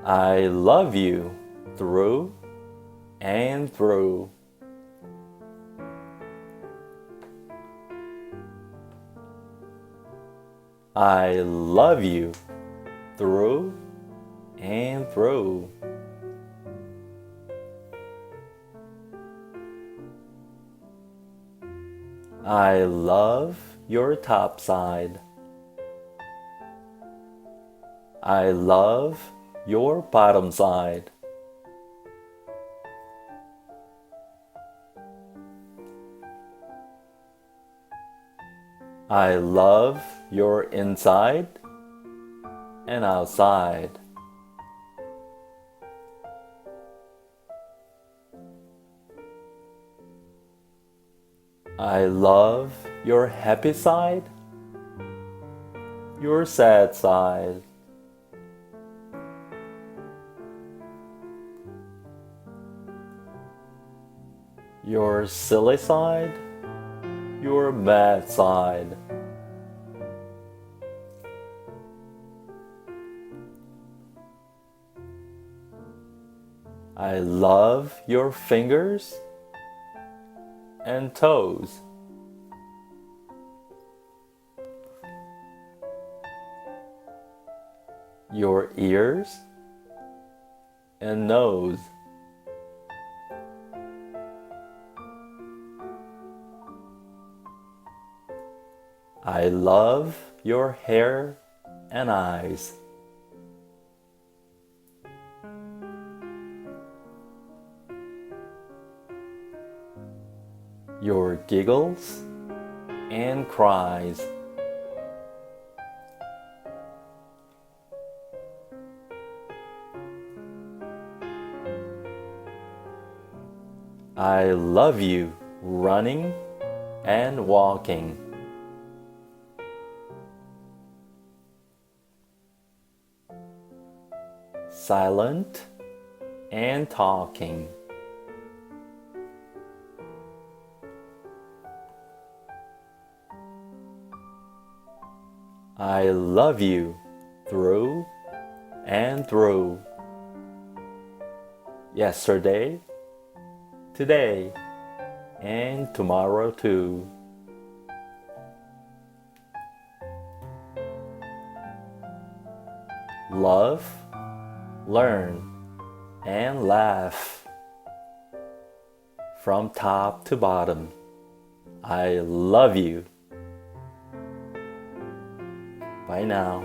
I love you through and through. I love you through and through. I love your top side. I love your bottom side. I love your inside and outside. I love your happy side, your sad side. Your silly side, your mad side. I love your fingers and toes. Your ears and nose. I love your hair and eyes. Your giggles and cries. I love you running and walking. Silent and talking. I love you through and through. Yesterday, today, and tomorrow too. Love, learn, and laugh. From top to bottom, I love you. Bye now.